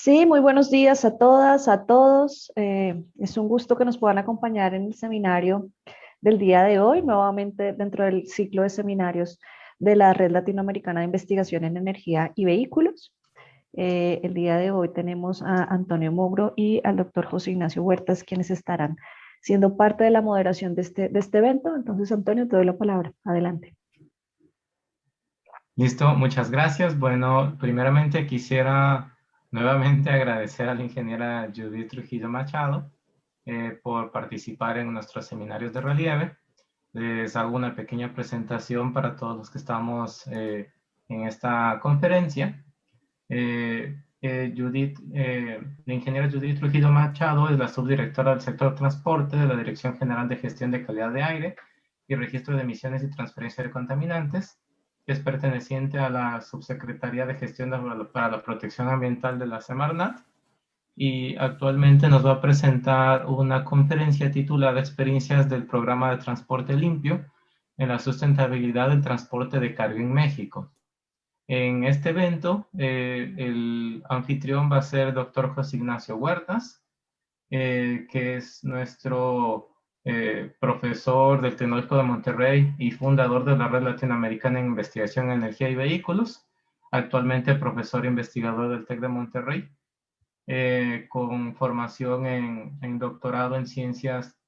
Sí, muy buenos días a todas, a todos. Es un gusto que nos puedan acompañar en el seminario del día de hoy, nuevamente dentro del ciclo de seminarios de la Red Latinoamericana de Investigación en Energía y Vehículos. El día de hoy tenemos a Antonio Mogro y al doctor José Ignacio Huertas, quienes estarán siendo parte de la moderación de este evento. Entonces, Antonio, te doy la palabra. Adelante. Listo, muchas gracias. Bueno, primeramente quisiera nuevamente agradecer a la ingeniera Judith Trujillo Machado por participar en nuestros seminarios de relieve. Les hago una pequeña presentación para todos los que estamos en esta conferencia. La ingeniera Judith Trujillo Machado es la subdirectora del sector transporte de la Dirección General de Gestión de Calidad de Aire y Registro de Emisiones y Transferencia de Contaminantes. Es perteneciente a la Subsecretaría de Gestión para la Protección Ambiental de la Semarnat y actualmente nos va a presentar una conferencia titulada Experiencias del Programa de Transporte Limpio en la sustentabilidad del transporte de carga en México. En este evento, el anfitrión va a ser el doctor José Ignacio Huertas, que es nuestro profesor del Tecnológico de Monterrey y fundador de la Red Latinoamericana en Investigación en Energía y Vehículos, actualmente profesor e investigador del TEC de Monterrey, con formación en doctorado en Ciencias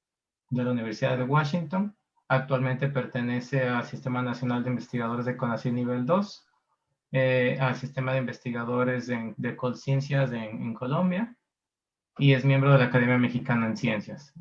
de la Universidad de Washington. Actualmente pertenece al Sistema Nacional de Investigadores de CONACYT Nivel 2, al Sistema de Investigadores de Colciencias en Colombia, y es miembro de la Academia Mexicana en Ciencias.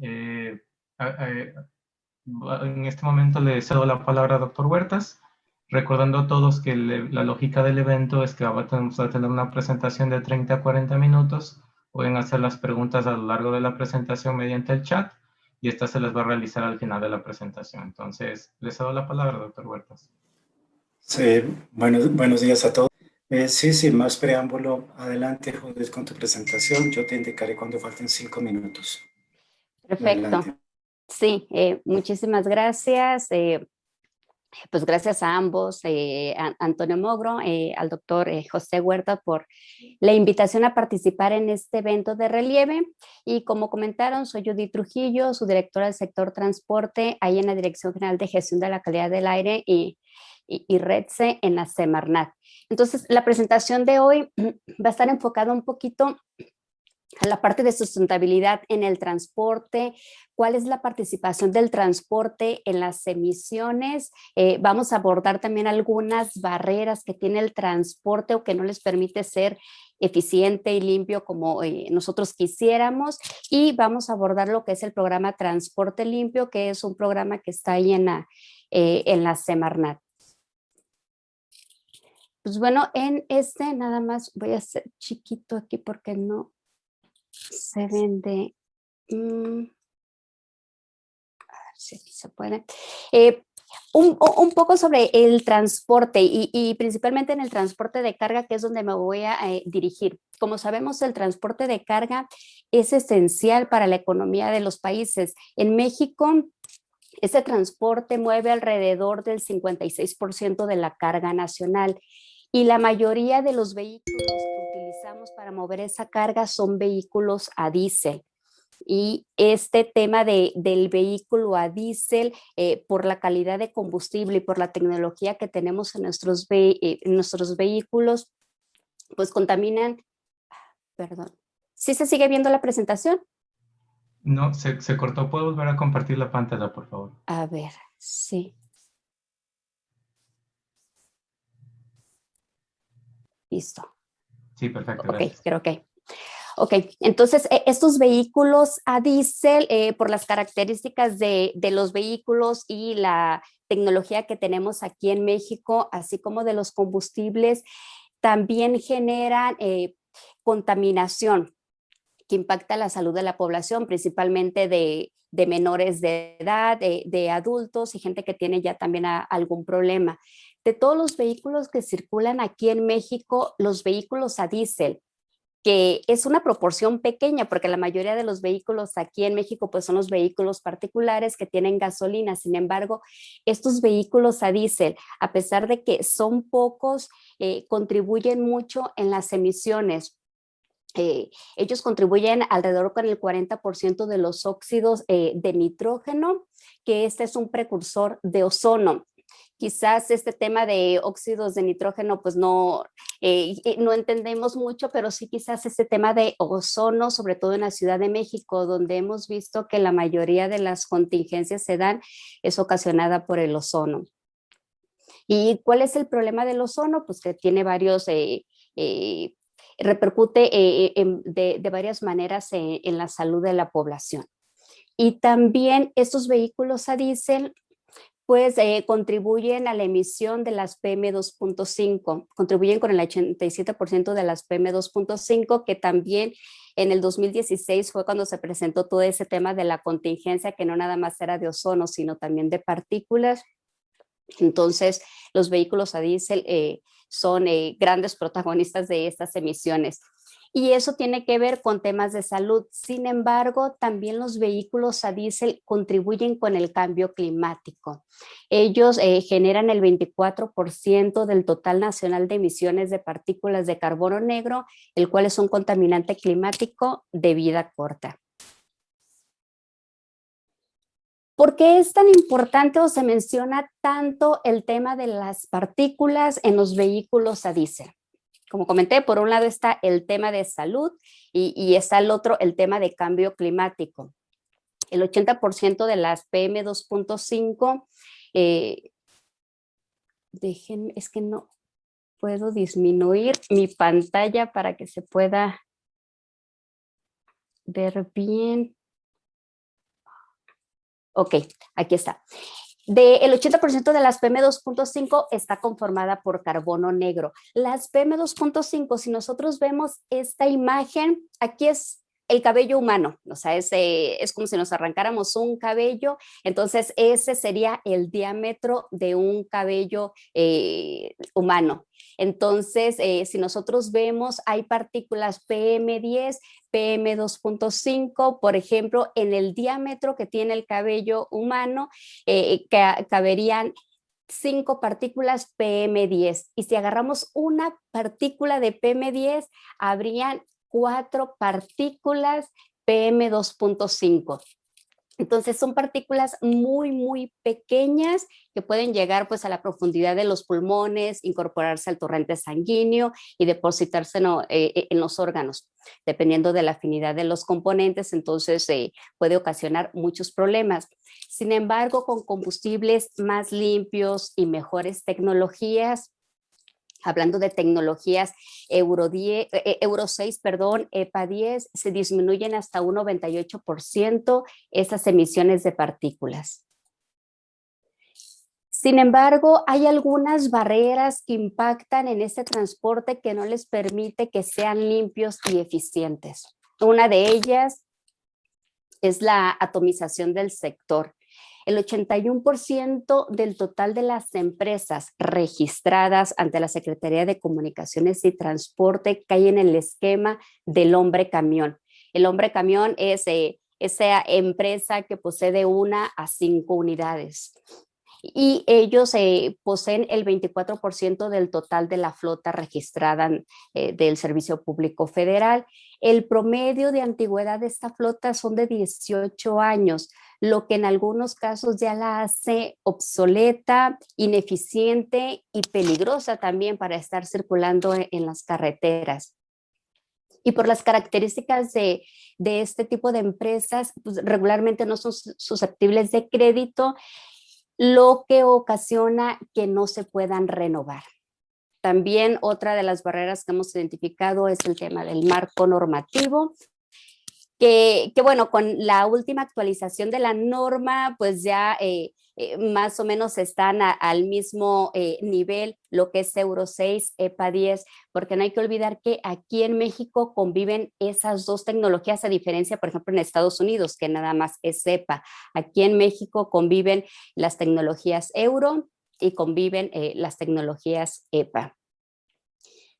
En este momento le cedo la palabra al doctor Huertas, recordando a todos que la lógica del evento es que vamos a tener una presentación de 30 a 40 minutos. Pueden hacer las preguntas a lo largo de la presentación mediante el chat y esta se les va a realizar al final de la presentación. Entonces, le cedo la palabra, doctor Huertas. Sí, buenos días a todos. Sí, sin más preámbulo, adelante, Judith, con tu presentación. Yo te indicaré cuando falten 5 minutos. Perfecto. Adelante. Sí, muchísimas gracias. Pues gracias a ambos, a Antonio Mogro, al doctor José Huerta por la invitación a participar en este evento de relieve. Y como comentaron, soy Judith Trujillo, su directora del sector transporte, ahí en la Dirección General de Gestión de la Calidad del Aire y REDSE en la Semarnat. Entonces, la presentación de hoy va a estar enfocada un poquito a la parte de sustentabilidad en el transporte, cuál es la participación del transporte en las emisiones. Vamos a abordar también algunas barreras que tiene el transporte o que no les permite ser eficiente y limpio como nosotros quisiéramos, y vamos a abordar lo que es el programa Transporte Limpio, que es un programa que está ahí en la Semarnat. Pues bueno, en este nada más voy a hacer chiquito aquí porque no se vende. A ver si aquí se puede. Un poco sobre el transporte y principalmente en el transporte de carga, que es donde me voy a dirigir. Como sabemos, el transporte de carga es esencial para la economía de los países. En México, ese transporte mueve alrededor del 56% de la carga nacional. Y la mayoría de los vehículos que utilizamos para mover esa carga son vehículos a diésel. Y este tema del vehículo a diésel, por la calidad de combustible y por la tecnología que tenemos en nuestros vehículos, pues contaminan. Perdón. ¿Sí se sigue viendo la presentación? No, se cortó. ¿Puedo volver a compartir la pantalla, por favor? A ver, sí. Listo. Sí, perfecto, Ok, gracias. creo que. Ok, entonces estos vehículos a diésel, por las características de los vehículos y la tecnología que tenemos aquí en México, así como de los combustibles, también generan contaminación que impacta la salud de la población, principalmente de menores de edad, de adultos y gente que tiene ya también algún problema. De todos los vehículos que circulan aquí en México, los vehículos a diésel, que es una proporción pequeña porque la mayoría de los vehículos aquí en México pues son los vehículos particulares que tienen gasolina. Sin embargo, estos vehículos a diésel, a pesar de que son pocos, contribuyen mucho en las emisiones. ellos contribuyen alrededor con el 40% de los óxidos de nitrógeno, que este es un precursor de ozono. Quizás este tema de óxidos de nitrógeno pues no entendemos mucho, pero sí quizás este tema de ozono, sobre todo en la Ciudad de México, donde hemos visto que la mayoría de las contingencias se dan, es ocasionada por el ozono. ¿Y cuál es el problema del ozono? Pues que tiene varios, repercute de varias maneras en la salud de la población. Y también estos vehículos a diésel pues contribuyen a la emisión de las PM2.5, contribuyen con el 87% de las PM2.5, que también en el 2016 fue cuando se presentó todo ese tema de la contingencia, que no nada más era de ozono, sino también de partículas. Entonces, los vehículos a diésel son grandes protagonistas de estas emisiones. Y eso tiene que ver con temas de salud. Sin embargo, también los vehículos a diésel contribuyen con el cambio climático. Ellos generan el 24% del total nacional de emisiones de partículas de carbono negro, el cual es un contaminante climático de vida corta. ¿Por qué es tan importante o se menciona tanto el tema de las partículas en los vehículos a diésel? Como comenté, por un lado está el tema de salud y está el otro, el tema de cambio climático. El 80% de las PM2.5, es que no puedo disminuir mi pantalla para que se pueda ver bien. Ok, aquí está. El 80% de las PM2.5 está conformada por carbono negro. Las PM2.5, si nosotros vemos esta imagen, aquí es el cabello humano, o sea, es como si nos arrancáramos un cabello, entonces ese sería el diámetro de un cabello humano. Entonces, si nosotros vemos, hay partículas PM10, PM2.5, por ejemplo, en el diámetro que tiene el cabello humano, caberían 5 partículas PM10. Y si agarramos una partícula de PM10, habrían 4 partículas PM2.5. Entonces son partículas muy, muy pequeñas que pueden llegar pues a la profundidad de los pulmones, incorporarse al torrente sanguíneo y depositarse en los órganos. Dependiendo de la afinidad de los componentes, entonces puede ocasionar muchos problemas. Sin embargo, con combustibles más limpios y mejores tecnologías, hablando de tecnologías Euro 6, EPA 10, se disminuyen hasta un 98% esas emisiones de partículas. Sin embargo, hay algunas barreras que impactan en este transporte que no les permite que sean limpios y eficientes. Una de ellas es la atomización del sector. El 81% del total de las empresas registradas ante la Secretaría de Comunicaciones y Transporte cae en el esquema del hombre camión. El hombre camión es esa empresa que posee de 1 a 5 unidades. Y ellos poseen el 24% del total de la flota registrada del Servicio Público Federal. El promedio de antigüedad de esta flota son de 18 años, lo que en algunos casos ya la hace obsoleta, ineficiente y peligrosa también para estar circulando en las carreteras. Y por las características de este tipo de empresas, pues regularmente no son susceptibles de crédito, lo que ocasiona que no se puedan renovar. También otra de las barreras que hemos identificado es el tema del marco normativo, que bueno, con la última actualización de la norma, pues ya más o menos están al mismo nivel lo que es Euro 6, EPA 10, porque no hay que olvidar que aquí en México conviven esas dos tecnologías, a diferencia, por ejemplo, en Estados Unidos, que nada más es EPA. Aquí en México conviven las tecnologías Euro y conviven las tecnologías EPA.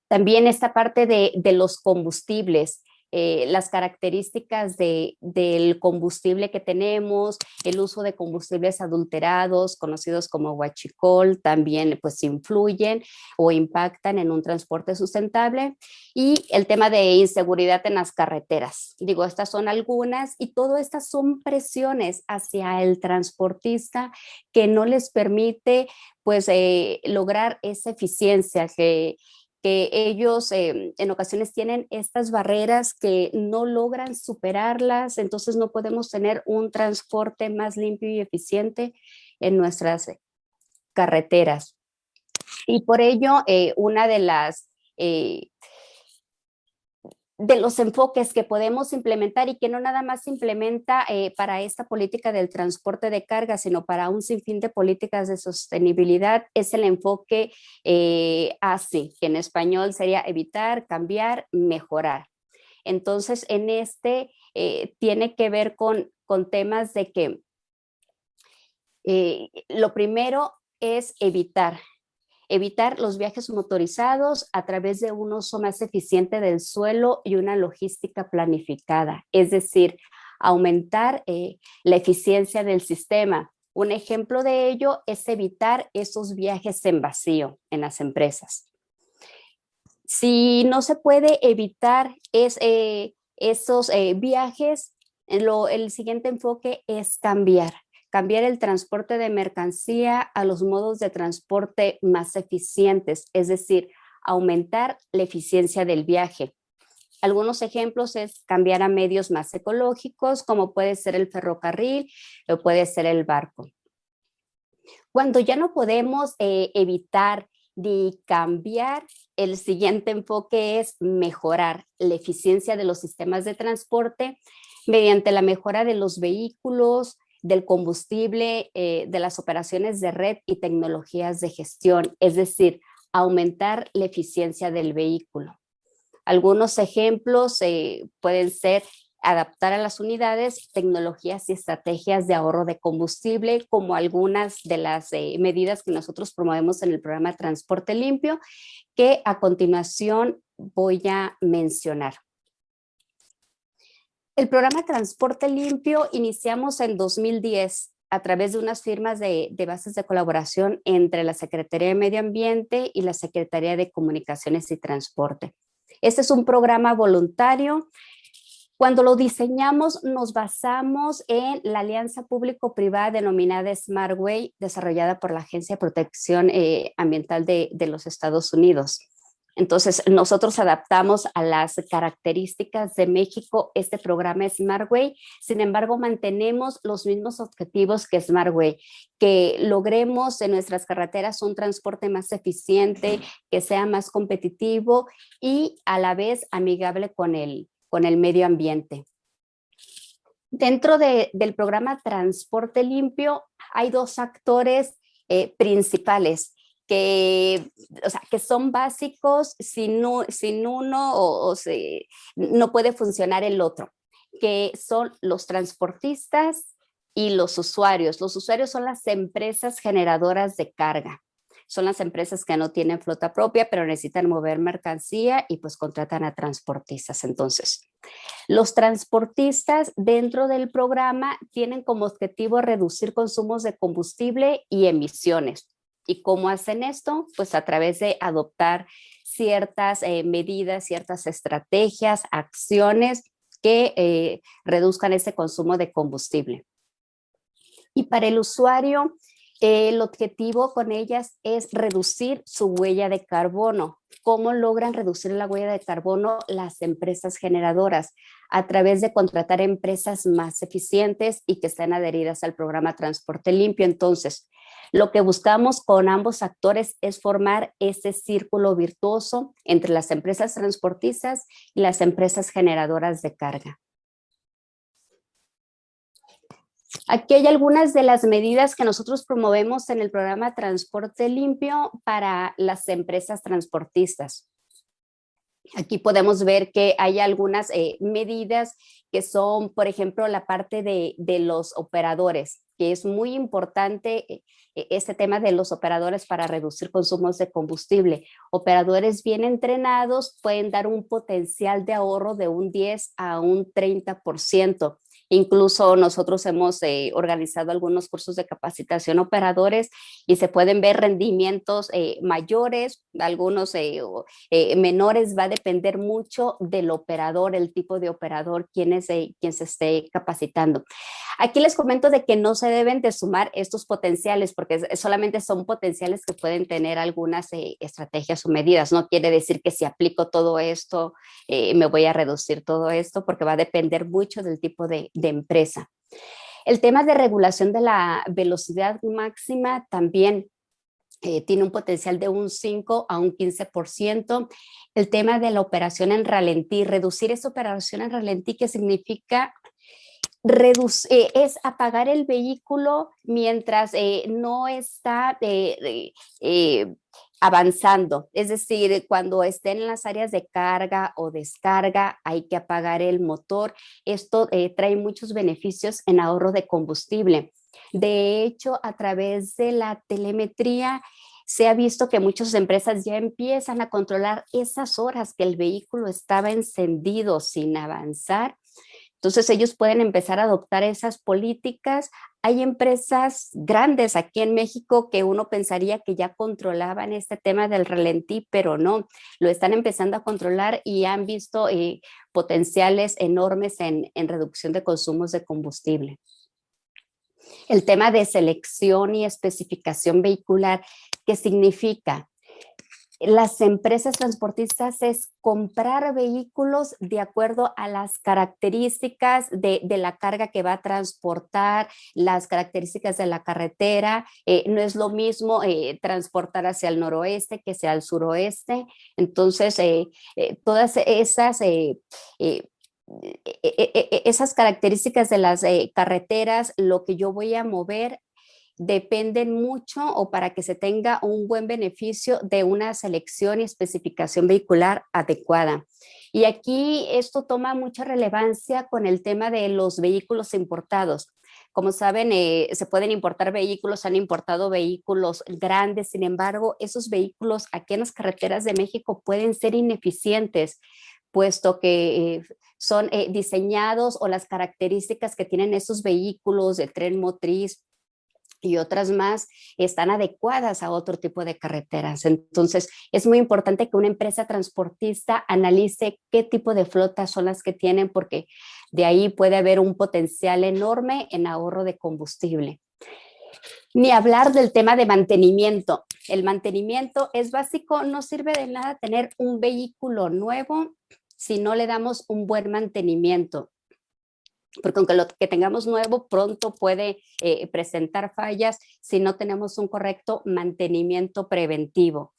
También esta parte de los combustibles. las características del combustible que tenemos, el uso de combustibles adulterados, conocidos como huachicol, también pues influyen o impactan en un transporte sustentable, y el tema de inseguridad en las carreteras. Digo, estas son algunas, y todas estas son presiones hacia el transportista que no les permite pues lograr esa eficiencia que ellos en ocasiones tienen estas barreras que no logran superarlas, entonces no podemos tener un transporte más limpio y eficiente en nuestras carreteras. Y por ello, una de las de los enfoques que podemos implementar, y que no nada más se implementa para esta política del transporte de carga, sino para un sinfín de políticas de sostenibilidad, es el enfoque ASI, que en español sería evitar, cambiar, mejorar. Entonces, en este tiene que ver con temas de que lo primero es evitar los viajes motorizados a través de un uso más eficiente del suelo y una logística planificada, es decir, aumentar la eficiencia del sistema. Un ejemplo de ello es evitar esos viajes en vacío en las empresas. Si no se puede evitar esos viajes, el siguiente enfoque es cambiar el transporte de mercancía a los modos de transporte más eficientes, es decir, aumentar la eficiencia del viaje. Algunos ejemplos es cambiar a medios más ecológicos, como puede ser el ferrocarril o puede ser el barco. Cuando ya no podemos evitar ni cambiar, el siguiente enfoque es mejorar la eficiencia de los sistemas de transporte mediante la mejora de los vehículos, del combustible, de las operaciones de red y tecnologías de gestión, es decir, aumentar la eficiencia del vehículo. Algunos ejemplos pueden ser adaptar a las unidades tecnologías y estrategias de ahorro de combustible, como algunas de las medidas que nosotros promovemos en el programa Transporte Limpio, que a continuación voy a mencionar. El programa Transporte Limpio iniciamos en 2010 a través de unas firmas de bases de colaboración entre la Secretaría de Medio Ambiente y la Secretaría de Comunicaciones y Transporte. Este es un programa voluntario. Cuando lo diseñamos, nos basamos en la alianza público-privada denominada SmartWay, desarrollada por la Agencia de Protección Ambiental de los Estados Unidos. Entonces, nosotros adaptamos a las características de México este programa SmartWay. Sin embargo, mantenemos los mismos objetivos que SmartWay, que logremos en nuestras carreteras un transporte más eficiente, que sea más competitivo y a la vez amigable con el medio ambiente. Dentro del programa Transporte Limpio hay dos actores principales que son básicos. Sin uno no puede funcionar el otro, que son los transportistas y los usuarios. Los usuarios son las empresas generadoras de carga. Son las empresas que no tienen flota propia, pero necesitan mover mercancía y pues contratan a transportistas. Entonces, los transportistas dentro del programa tienen como objetivo reducir consumos de combustible y emisiones. ¿Y cómo hacen esto? Pues a través de adoptar ciertas medidas, ciertas estrategias, acciones que reduzcan ese consumo de combustible. Y para el usuario, el objetivo con ellas es reducir su huella de carbono. ¿Cómo logran reducir la huella de carbono las empresas generadoras? A través de contratar empresas más eficientes y que estén adheridas al programa Transporte Limpio. Entonces, lo que buscamos con ambos actores es formar ese círculo virtuoso entre las empresas transportistas y las empresas generadoras de carga. Aquí hay algunas de las medidas que nosotros promovemos en el programa Transporte Limpio para las empresas transportistas. Aquí podemos ver que hay algunas medidas que son, por ejemplo, la parte de los operadores. que es muy importante este tema de los operadores para reducir consumos de combustible. Operadores bien entrenados pueden dar un potencial de ahorro de un 10 a un 30%. Incluso nosotros hemos organizado algunos cursos de capacitación a operadores y se pueden ver rendimientos mayores, algunos menores. Va a depender mucho del operador, el tipo de operador, quien se esté capacitando. Aquí les comento de que no se deben de sumar estos potenciales porque solamente son potenciales que pueden tener algunas estrategias o medidas. No quiere decir que si aplico todo esto me voy a reducir todo esto, porque va a depender mucho del tipo de empresa. El tema de regulación de la velocidad máxima también tiene un potencial de un 5 a un 15%. El tema de la operación en ralentí, reducir esa operación en ralentí, que significa es apagar el vehículo mientras no está avanzando. Es decir, cuando estén en las áreas de carga o descarga, hay que apagar el motor. Esto trae muchos beneficios en ahorro de combustible. De hecho, a través de la telemetría, se ha visto que muchas empresas ya empiezan a controlar esas horas que el vehículo estaba encendido sin avanzar. Entonces ellos pueden empezar a adoptar esas políticas. Hay empresas grandes aquí en México que uno pensaría que ya controlaban este tema del ralentí, pero no, lo están empezando a controlar y han visto potenciales enormes en reducción de consumos de combustible. El tema de selección y especificación vehicular, ¿qué significa? Las empresas transportistas es comprar vehículos de acuerdo a las características de la carga que va a transportar, las características de la carretera. No es lo mismo transportar hacia el noroeste que hacia el suroeste. Entonces, todas esas características de las carreteras, lo que yo voy a mover, dependen mucho, o para que se tenga un buen beneficio, de una selección y especificación vehicular adecuada. Y aquí esto toma mucha relevancia con el tema de los vehículos importados. Como saben, se pueden importar vehículos, han importado vehículos grandes. Sin embargo, esos vehículos aquí en las carreteras de México pueden ser ineficientes, puesto que son diseñados, o las características que tienen esos vehículos de tren motriz y otras más están adecuadas a otro tipo de carreteras. Entonces, es muy importante que una empresa transportista analice qué tipo de flotas son las que tienen, porque de ahí puede haber un potencial enorme en ahorro de combustible. Ni hablar del tema de mantenimiento. El mantenimiento es básico. No sirve de nada tener un vehículo nuevo si no le damos un buen mantenimiento, porque aunque lo que tengamos nuevo, pronto puede presentar fallas si no tenemos un correcto mantenimiento preventivo.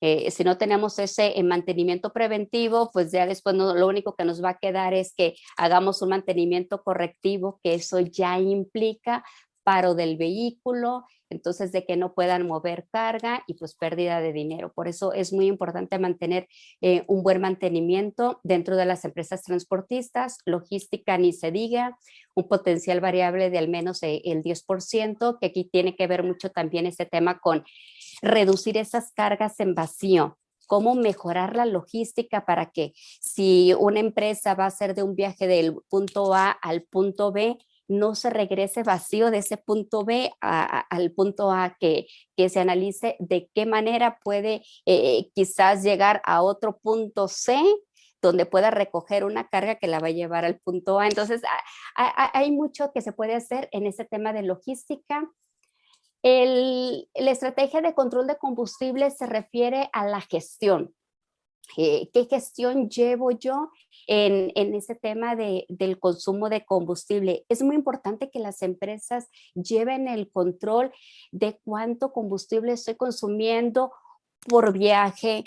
Si no tenemos ese mantenimiento preventivo, pues ya después lo único que nos va a quedar es que hagamos un mantenimiento correctivo, que eso ya implica paro del vehículo, entonces de que no puedan mover carga y pues pérdida de dinero. Por eso es muy importante mantener un buen mantenimiento dentro de las empresas transportistas. Logística ni se diga, un potencial variable de al menos el 10%, que aquí tiene que ver mucho también este tema con reducir esas cargas en vacío. Cómo mejorar la logística para que, si una empresa va a hacer de un viaje del punto A al punto B, no se regrese vacío de ese punto B al punto A, que se analice de qué manera puede quizás llegar a otro punto C, donde pueda recoger una carga que la va a llevar al punto A. Entonces, hay mucho que se puede hacer en ese tema de logística. La estrategia de control de combustible se refiere a la gestión. ¿Qué gestión llevo yo en ese tema del consumo de combustible? Es muy importante que las empresas lleven el control de cuánto combustible estoy consumiendo por viaje,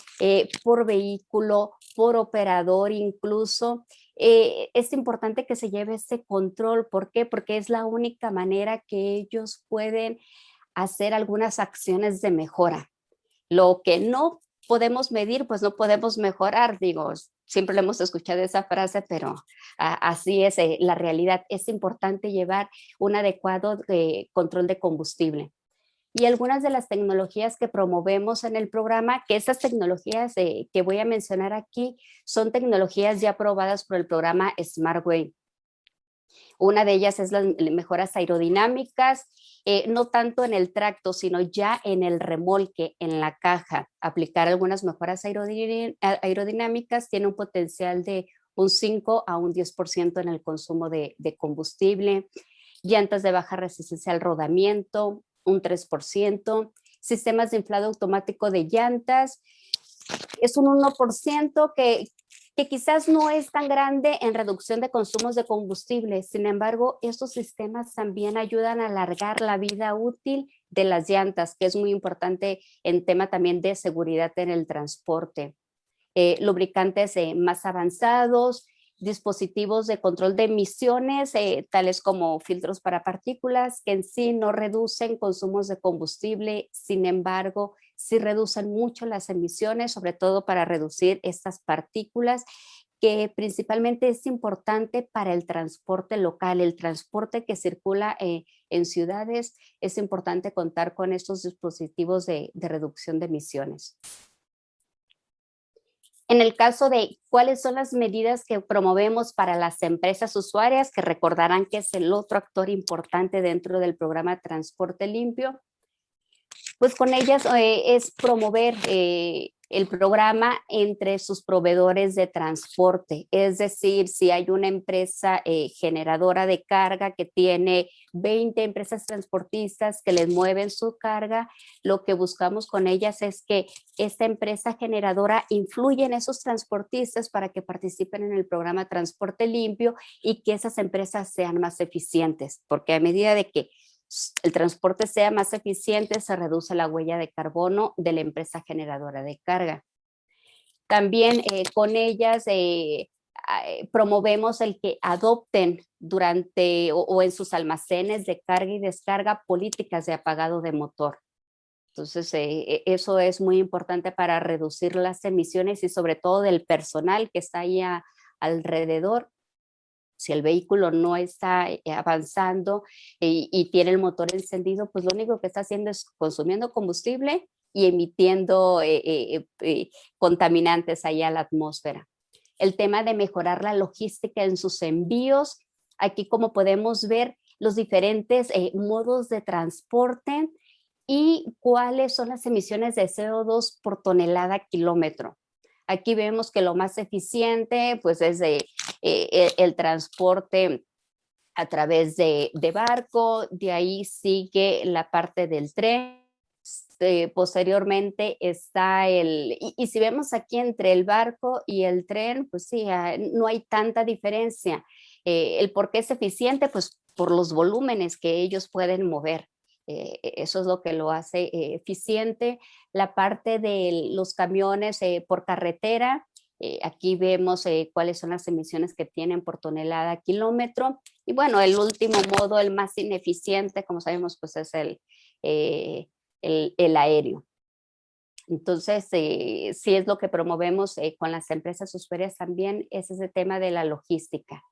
por vehículo, por operador incluso. Es importante que se lleve ese control. ¿Por qué? Porque es la única manera que ellos pueden hacer algunas acciones de mejora. Lo que no podemos medir, pues no podemos mejorar. Digo, siempre lo hemos escuchado esa frase, pero así es la realidad. Es importante llevar un adecuado control de combustible. Y algunas de las tecnologías que promovemos en el programa, que estas tecnologías que voy a mencionar aquí son tecnologías ya aprobadas por el programa SmartWay. Una de ellas es las mejoras aerodinámicas, no tanto en el tracto, sino ya en el remolque, en la caja. Aplicar algunas mejoras aerodinámicas tiene un potencial de un 5 a un 10% en el consumo de combustible. Llantas de baja resistencia al rodamiento, un 3%. Sistemas de inflado automático de llantas, es un 1% que quizás no es tan grande en reducción de consumos de combustible. Sin embargo, estos sistemas también ayudan a alargar la vida útil de las llantas, que es muy importante en tema también de seguridad en el transporte. Lubricantes más avanzados, dispositivos de control de emisiones, tales como filtros para partículas, que en sí no reducen consumos de combustible, sin embargo, sí reducen mucho las emisiones, sobre todo para reducir estas partículas, que principalmente es importante para el transporte local, el transporte que circula en ciudades. Es importante contar con estos dispositivos de reducción de emisiones. En el caso de cuáles son las medidas que promovemos para las empresas usuarias, que recordarán que es el otro actor importante dentro del programa Transporte Limpio, pues con ellas es promover el programa entre sus proveedores de transporte. Es decir, si hay una empresa generadora de carga que tiene 20 empresas transportistas que les mueven su carga, lo que buscamos con ellas es que esta empresa generadora influya en esos transportistas para que participen en el programa Transporte Limpio y que esas empresas sean más eficientes, porque a medida de que el transporte sea más eficiente, se reduce la huella de carbono de la empresa generadora de carga. También con ellas promovemos el que adopten durante o en sus almacenes de carga y descarga políticas de apagado de motor. Entonces, eso es muy importante para reducir las emisiones y sobre todo del personal que está ahí alrededor. Si el vehículo no está avanzando y tiene el motor encendido, pues lo único que está haciendo es consumiendo combustible y emitiendo contaminantes ahí a la atmósfera. El tema de mejorar la logística en sus envíos, aquí como podemos ver los diferentes modos de transporte y cuáles son las emisiones de CO2 por tonelada kilómetro. Aquí vemos que lo más eficiente pues es el transporte a través de barco, de ahí sigue la parte del tren, posteriormente está y si vemos aquí entre el barco y el tren, pues sí, no hay tanta diferencia. El por qué es eficiente, pues por los volúmenes que ellos pueden mover. Eso es lo que lo hace eficiente. La parte de los camiones por carretera, aquí vemos cuáles son las emisiones que tienen por tonelada kilómetro. Y bueno, el último modo, el más ineficiente, como sabemos, pues es el aéreo. Entonces, sí es lo que promovemos con las empresas usuarias también, es ese tema de la logística.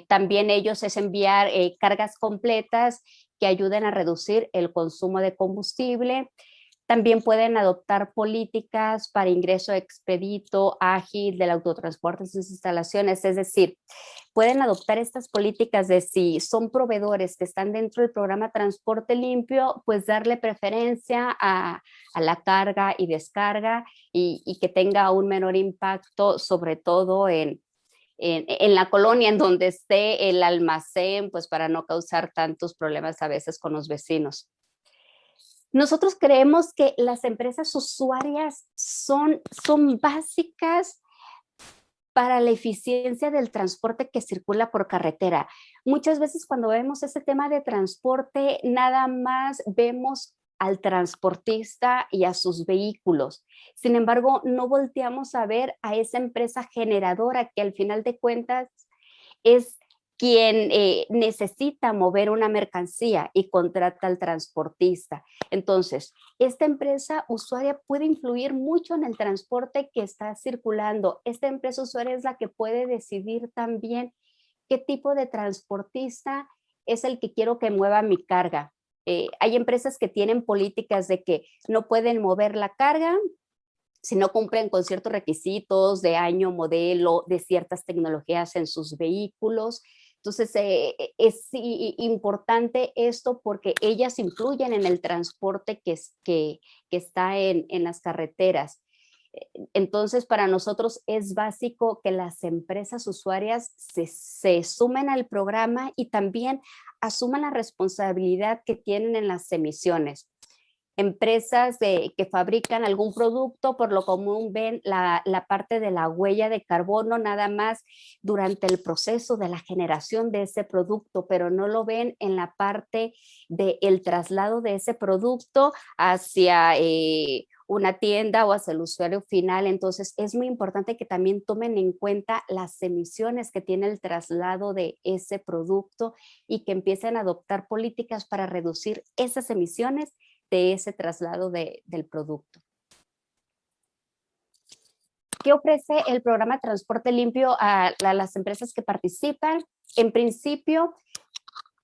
También ellos es enviar cargas completas que ayuden a reducir el consumo de combustible. También pueden adoptar políticas para ingreso expedito, ágil del autotransporte en sus instalaciones. Es decir, pueden adoptar estas políticas de si son proveedores que están dentro del programa Transporte Limpio, pues darle preferencia a la carga y descarga y que tenga un menor impacto, sobre todo en la colonia en donde esté el almacén, pues para no causar tantos problemas a veces con los vecinos. Nosotros creemos que las empresas usuarias son básicas para la eficiencia del transporte que circula por carretera. Muchas veces cuando vemos ese tema de transporte, nada más vemos al transportista y a sus vehículos. Sin embargo, no volteamos a ver a esa empresa generadora que al final de cuentas es quien necesita mover una mercancía y contrata al transportista. Entonces, esta empresa usuaria puede influir mucho en el transporte que está circulando. Esta empresa usuaria es la que puede decidir también qué tipo de transportista es el que quiero que mueva mi carga. Hay empresas que tienen políticas de que no pueden mover la carga si no cumplen con ciertos requisitos de año, modelo, de ciertas tecnologías en sus vehículos. Entonces, es importante esto porque ellas influyen en el transporte que está en las carreteras. Entonces, para nosotros es básico que las empresas usuarias se sumen al programa y también asuman la responsabilidad que tienen en las emisiones. Empresas que fabrican algún producto, por lo común ven la parte de la huella de carbono nada más durante el proceso de la generación de ese producto, pero no lo ven en la parte del traslado de ese producto hacia una tienda o hacia el usuario final. Entonces es muy importante que también tomen en cuenta las emisiones que tiene el traslado de ese producto y que empiecen a adoptar políticas para reducir esas emisiones de ese traslado del producto. ¿Qué ofrece el programa Transporte Limpio a las empresas que participan? En principio,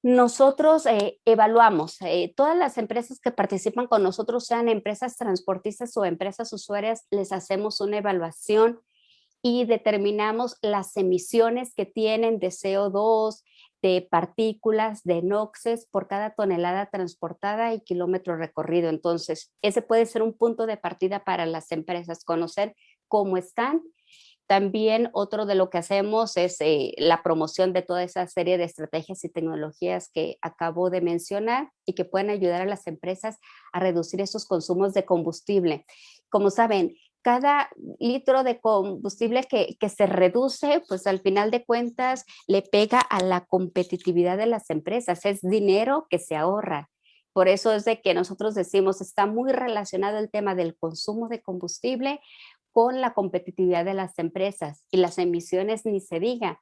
nosotros evaluamos todas las empresas que participan con nosotros, sean empresas transportistas o empresas usuarias, les hacemos una evaluación y determinamos las emisiones que tienen de CO2, de partículas, de NOxes por cada tonelada transportada y kilómetro recorrido. Entonces, ese puede ser un punto de partida para las empresas, conocer cómo están. También otro de lo que hacemos es la promoción de toda esa serie de estrategias y tecnologías que acabo de mencionar y que pueden ayudar a las empresas a reducir esos consumos de combustible. Como saben, cada litro de combustible que se reduce, pues al final de cuentas le pega a la competitividad de las empresas, es dinero que se ahorra. Por eso es de que nosotros decimos, está muy relacionado el tema del consumo de combustible con la competitividad de las empresas y las emisiones ni se diga.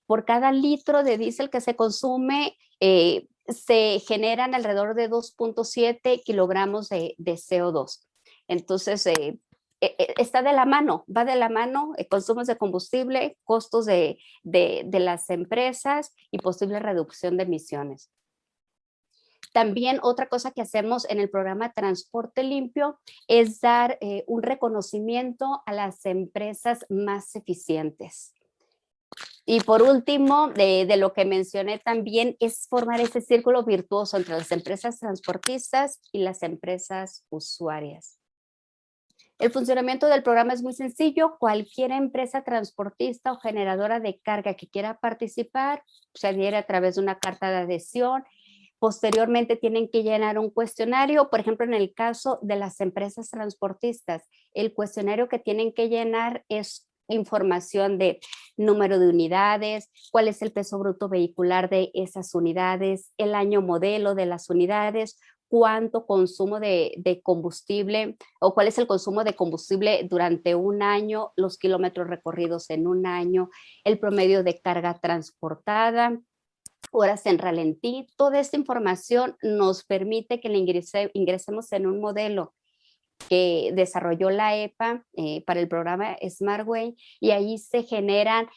Por cada litro de diésel que se consume, se generan alrededor de 2.7 kilogramos de CO2. Entonces, está de la mano, va de la mano, consumos de combustible, costos de las empresas y posible reducción de emisiones. También otra cosa que hacemos en el programa Transporte Limpio es dar un reconocimiento a las empresas más eficientes. Y por último, de lo que mencioné también, es formar ese círculo virtuoso entre las empresas transportistas y las empresas usuarias. El funcionamiento del programa es muy sencillo. Cualquier empresa transportista o generadora de carga que quiera participar se adhiere a través de una carta de adhesión. Posteriormente tienen que llenar un cuestionario. Por ejemplo, en el caso de las empresas transportistas, el cuestionario que tienen que llenar es información de número de unidades, cuál es el peso bruto vehicular de esas unidades, el año modelo de las unidades, cuánto consumo de combustible o cuál es el consumo de combustible durante un año, los kilómetros recorridos en un año, el promedio de carga transportada, horas en ralentí. Toda esta información nos permite que le ingresemos en un modelo que desarrolló la EPA para el programa SmartWay y ahí se generan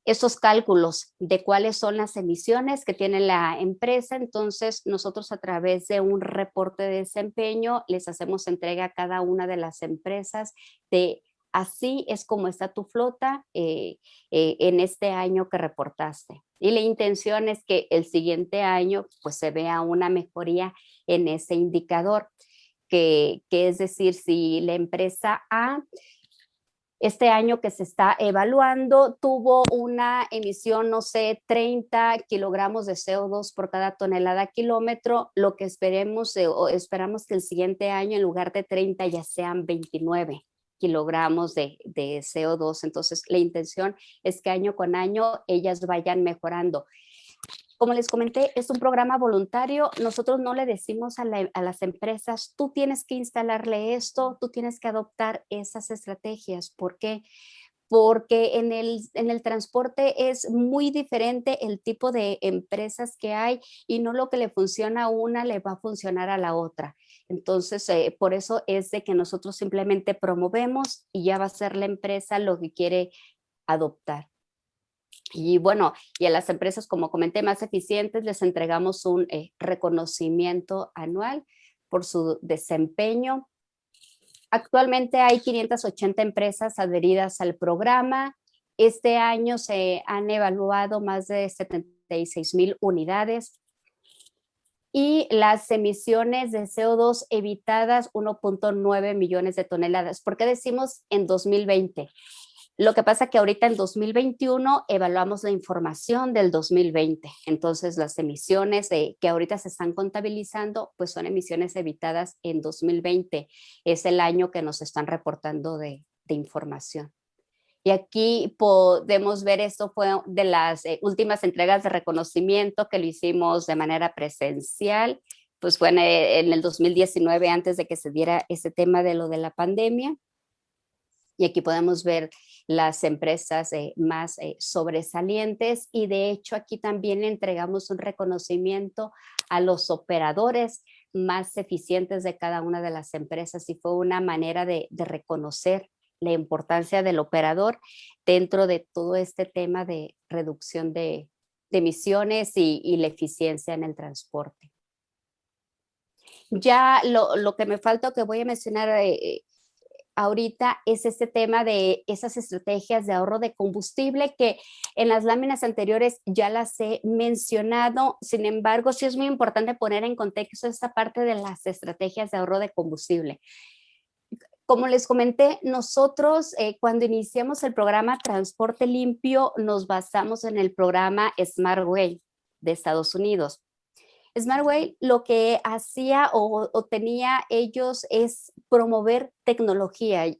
esos cálculos de cuáles son las emisiones que tiene la empresa. Entonces nosotros a través de un reporte de desempeño les hacemos entrega a cada una de las empresas de así es como está tu flota en este año que reportaste. Y la intención es que el siguiente año pues se vea una mejoría en ese indicador, que es decir, si la empresa A este año que se está evaluando tuvo una emisión, no sé, 30 kilogramos de CO2 por cada tonelada kilómetro, lo que esperamos que el siguiente año en lugar de 30 ya sean 29 kilogramos de CO2. Entonces, la intención es que año con año ellas vayan mejorando. Como les comenté, es un programa voluntario. Nosotros no le decimos a las empresas, tú tienes que instalarle esto, tú tienes que adoptar esas estrategias. ¿Por qué? porque en el transporte es muy diferente el tipo de empresas que hay y no lo que le funciona a una le va a funcionar a la otra. Entonces, por eso es de que nosotros simplemente promovemos y ya va a ser la empresa lo que quiere adoptar. Y bueno, y a las empresas, como comenté, más eficientes, les entregamos un reconocimiento anual por su desempeño. Actualmente hay 580 empresas adheridas al programa. Este año se han evaluado más de 76,000 unidades y las emisiones de CO2 evitadas 1.9 millones de toneladas. ¿Por qué decimos en 2020? Lo que pasa que ahorita en 2021 evaluamos la información del 2020. Entonces las emisiones que ahorita se están contabilizando pues son emisiones evitadas en 2020. Es el año que nos están reportando de información. Y aquí podemos ver, esto fue de las últimas entregas de reconocimiento que lo hicimos de manera presencial, pues fue en el 2019 antes de que se diera este tema de lo de la pandemia. Y aquí podemos ver las empresas más sobresalientes y de hecho aquí también le entregamos un reconocimiento a los operadores más eficientes de cada una de las empresas y fue una manera de reconocer la importancia del operador dentro de todo este tema de reducción de emisiones y la eficiencia en el transporte. Ya lo que me falta o que voy a mencionar ahorita es este tema de esas estrategias de ahorro de combustible que en las láminas anteriores ya las he mencionado. Sin embargo, sí es muy importante poner en contexto esta parte de las estrategias de ahorro de combustible. Como les comenté, nosotros cuando iniciamos el programa Transporte Limpio nos basamos en el programa SmartWay de Estados Unidos. SmartWay lo que hacía o tenía ellos es promover tecnologías.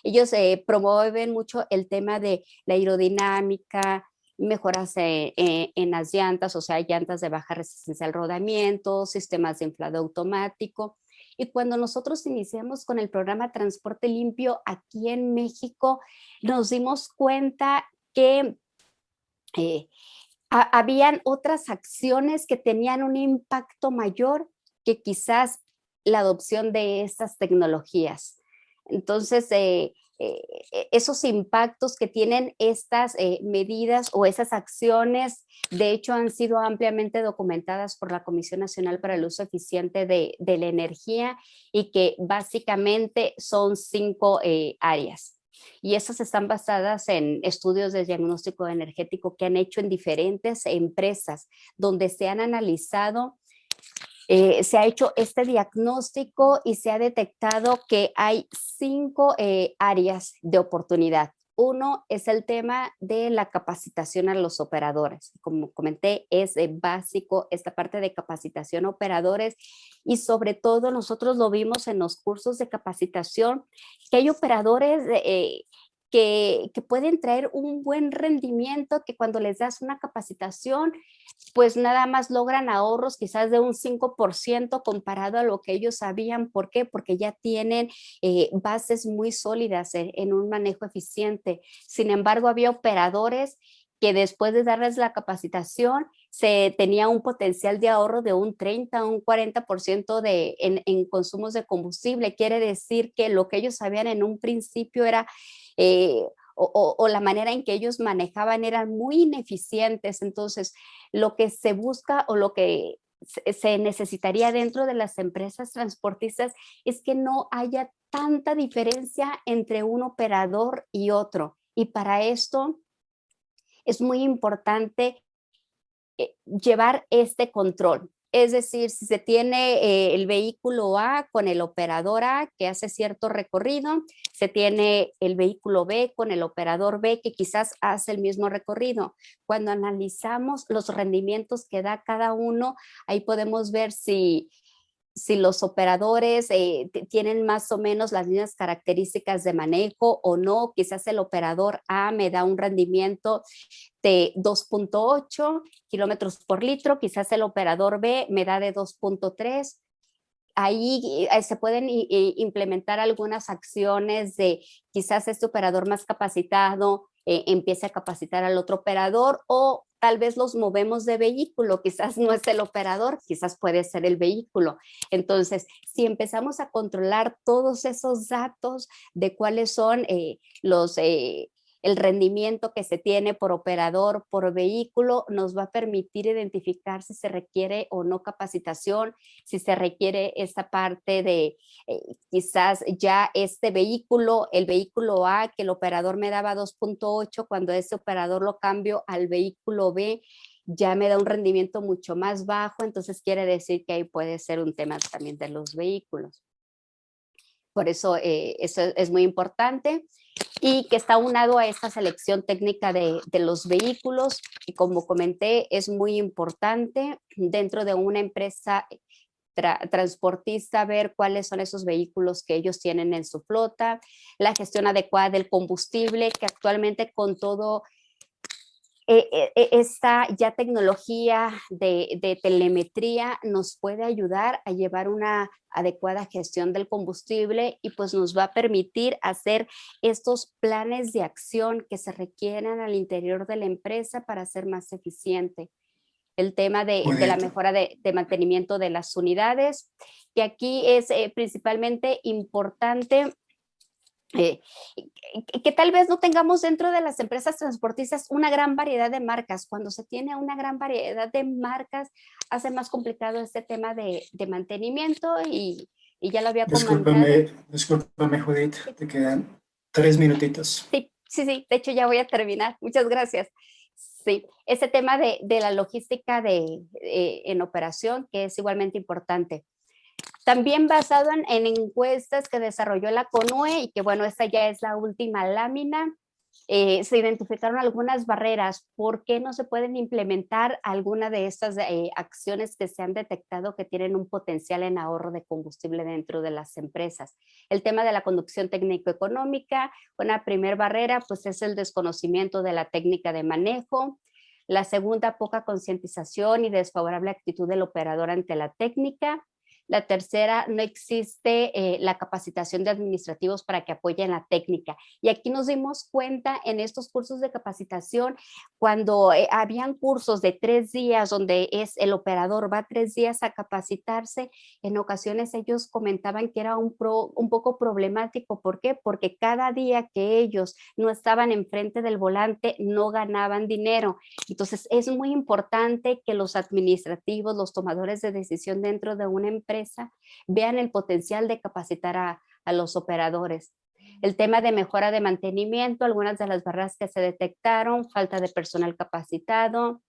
Ellos promueven mucho el tema de la aerodinámica, mejoras en las llantas, o sea, llantas de baja resistencia al rodamiento, sistemas de inflado automático. Y cuando nosotros iniciamos con el programa Transporte Limpio aquí en México, nos dimos cuenta que habían otras acciones que tenían un impacto mayor que quizás la adopción de estas tecnologías. Entonces, esos impactos que tienen estas medidas o esas acciones, de hecho, han sido ampliamente documentadas por la Comisión Nacional para el Uso Eficiente de la Energía y que básicamente son 5 áreas. Y esas están basadas en estudios de diagnóstico energético que han hecho en diferentes empresas donde se han analizado, se ha hecho este diagnóstico y se ha detectado que hay 5 áreas de oportunidad. Uno es el tema de la capacitación a los operadores. Como comenté, es básico esta parte de capacitación a operadores y sobre todo nosotros lo vimos en los cursos de capacitación, que hay operadores que pueden traer un buen rendimiento, que cuando les das una capacitación, pues nada más logran ahorros quizás de un 5% comparado a lo que ellos sabían. ¿Por qué? Porque ya tienen bases muy sólidas en un manejo eficiente. Sin embargo, había operadores que después de darles la capacitación se tenía un potencial de ahorro de un 30, un 40% en consumos de combustible. Quiere decir que lo que ellos sabían en un principio era o la manera en que ellos manejaban eran muy ineficientes. Entonces, lo que se busca o lo que se necesitaría dentro de las empresas transportistas es que no haya tanta diferencia entre un operador y otro. Y para esto es muy importante llevar este control. Es decir, si se tiene el vehículo A con el operador A que hace cierto recorrido, se tiene el vehículo B con el operador B que quizás hace el mismo recorrido. Cuando analizamos los rendimientos que da cada uno, ahí podemos ver si los operadores tienen más o menos las mismas características de manejo o no. Quizás el operador A me da un rendimiento de 2.8 kilómetros por litro, quizás el operador B me da de 2.3. ahí se pueden implementar algunas acciones de quizás este operador más capacitado empiece a capacitar al otro operador, o tal vez los movemos de vehículo, quizás no es el operador, quizás puede ser el vehículo. Entonces, si empezamos a controlar todos esos datos de cuáles son el rendimiento que se tiene por operador, por vehículo, nos va a permitir identificar si se requiere o no capacitación, si se requiere esta parte de quizás ya este vehículo, el vehículo A, que el operador me daba 2.8, cuando ese operador lo cambio al vehículo B, ya me da un rendimiento mucho más bajo, entonces quiere decir que ahí puede ser un tema también de los vehículos. Por eso eso es muy importante y que está aunado a esta selección técnica de los vehículos, y como comenté, es muy importante dentro de una empresa transportista ver cuáles son esos vehículos que ellos tienen en su flota, la gestión adecuada del combustible, que actualmente con todo esta ya tecnología de telemetría nos puede ayudar a llevar una adecuada gestión del combustible, y pues nos va a permitir hacer estos planes de acción que se requieran al interior de la empresa para ser más eficiente. El tema de la mejora de mantenimiento de las unidades, que aquí es principalmente importante que tal vez no tengamos dentro de las empresas transportistas una gran variedad de marcas. Cuando se tiene una gran variedad de marcas, hace más complicado este tema de mantenimiento, y ya lo había comentado. Discúlpame, Judith, te quedan 3 minutitos. Sí, de hecho ya voy a terminar. Muchas gracias. Sí, ese tema de la logística en operación, que es igualmente importante. También basado en encuestas que desarrolló la CONUE, y que bueno, esta ya es la última lámina, se identificaron algunas barreras. ¿Por qué no se pueden implementar alguna de estas acciones que se han detectado que tienen un potencial en ahorro de combustible dentro de las empresas? El tema de la conducción técnico-económica, una primera barrera pues es el desconocimiento de la técnica de manejo. La segunda, poca concientización y desfavorable actitud del operador ante la técnica. La tercera, no existe la capacitación de administrativos para que apoyen la técnica. Y aquí nos dimos cuenta en estos cursos de capacitación, cuando habían cursos de 3 días, donde el operador va 3 días a capacitarse, en ocasiones ellos comentaban que era un poco problemático. ¿Por qué? Porque cada día que ellos no estaban enfrente del volante, no ganaban dinero. Entonces, es muy importante que los administrativos, los tomadores de decisión dentro de una empresa, vean el potencial de capacitar a los operadores. El tema de mejora de mantenimiento, algunas de las barreras que se detectaron: falta de personal capacitado,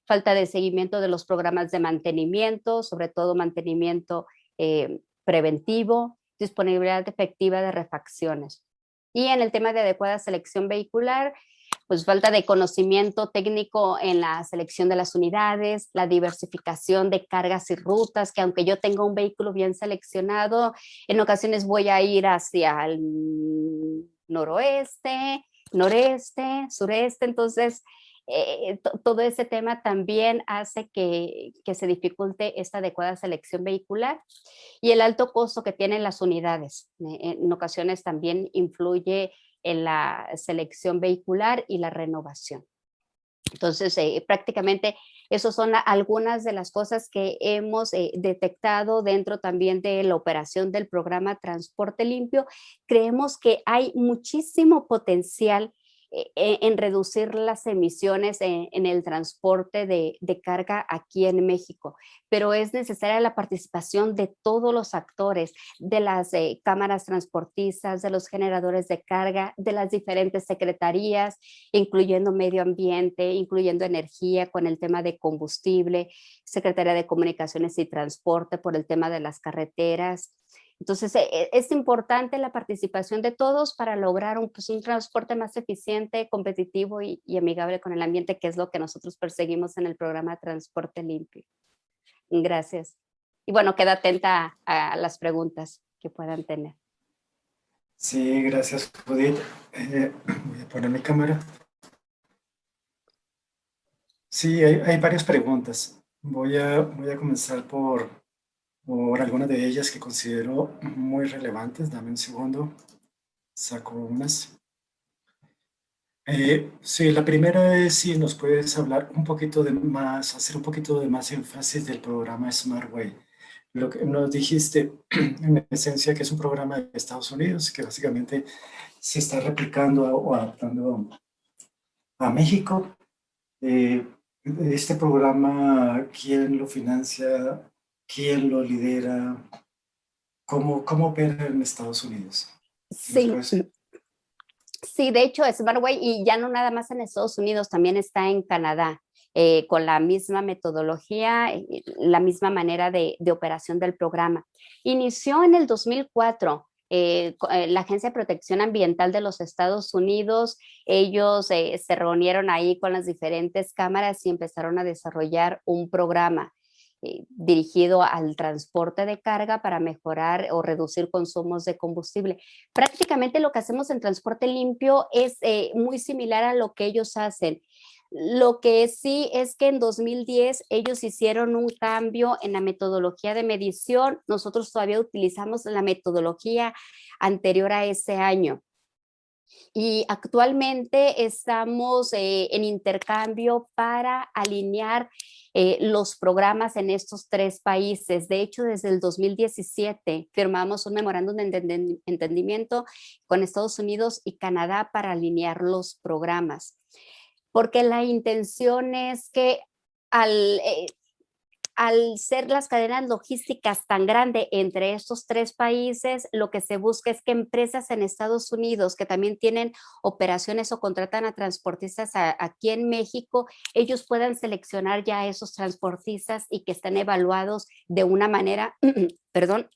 falta de seguimiento de los programas de mantenimiento, sobre todo mantenimiento preventivo, disponibilidad efectiva de refacciones. Y en el tema de adecuada selección vehicular, pues falta de conocimiento técnico en la selección de las unidades, la diversificación de cargas y rutas, que aunque yo tenga un vehículo bien seleccionado, en ocasiones voy a ir hacia el noroeste, noreste, sureste. Entonces, todo ese tema también hace que se dificulte esta adecuada selección vehicular, y el alto costo que tienen las unidades. En ocasiones también influye en la selección vehicular y la renovación. Entonces, prácticamente esas son algunas de las cosas que hemos detectado dentro también de la operación del programa Transporte Limpio. Creemos que hay muchísimo potencial en reducir las emisiones en el transporte de carga aquí en México, pero es necesaria la participación de todos los actores, de las cámaras transportistas, de los generadores de carga, de las diferentes secretarías, incluyendo medio ambiente, incluyendo energía con el tema de combustible, Secretaría de Comunicaciones y Transporte por el tema de las carreteras. Entonces, es importante la participación de todos para lograr un transporte más eficiente, competitivo y amigable con el ambiente, que es lo que nosotros perseguimos en el programa Transporte Limpio. Gracias. Y bueno, queda atenta a las preguntas que puedan tener. Sí, gracias, Judith. Voy a poner mi cámara. Sí, hay varias preguntas. Voy a comenzar por por algunas de ellas que considero muy relevantes. Dame un segundo, saco unas. Sí, la primera es si nos puedes hablar un poquito de más, hacer un poquito de más énfasis del programa Smart Way. Lo que nos dijiste en esencia que es un programa de Estados Unidos que básicamente se está replicando o adaptando a México. Este programa, ¿quién lo financia? ¿Quién lo lidera? ¿Cómo opera en Estados Unidos? Sí, sí, de hecho, SmartWay, y ya no nada más en Estados Unidos, también está en Canadá, con la misma metodología, la misma manera de operación del programa. Inició en el 2004. La Agencia de Protección Ambiental de los Estados Unidos, ellos se reunieron ahí con las diferentes cámaras y empezaron a desarrollar un programa dirigido al transporte de carga para mejorar o reducir consumos de combustible. Prácticamente lo que hacemos en transporte limpio es muy similar a lo que ellos hacen. Lo que sí es que en 2010 ellos hicieron un cambio en la metodología de medición. Nosotros todavía utilizamos la metodología anterior a ese año. Y actualmente estamos en intercambio para alinear los programas en estos 3 países. De hecho, desde el 2017 firmamos un memorándum de entendimiento con Estados Unidos y Canadá para alinear los programas. Porque la intención es que al ser las cadenas logísticas tan grandes entre estos 3 países, lo que se busca es que empresas en Estados Unidos que también tienen operaciones o contratan a transportistas aquí en México, ellos puedan seleccionar ya a esos transportistas y que estén evaluados de una manera, perdón,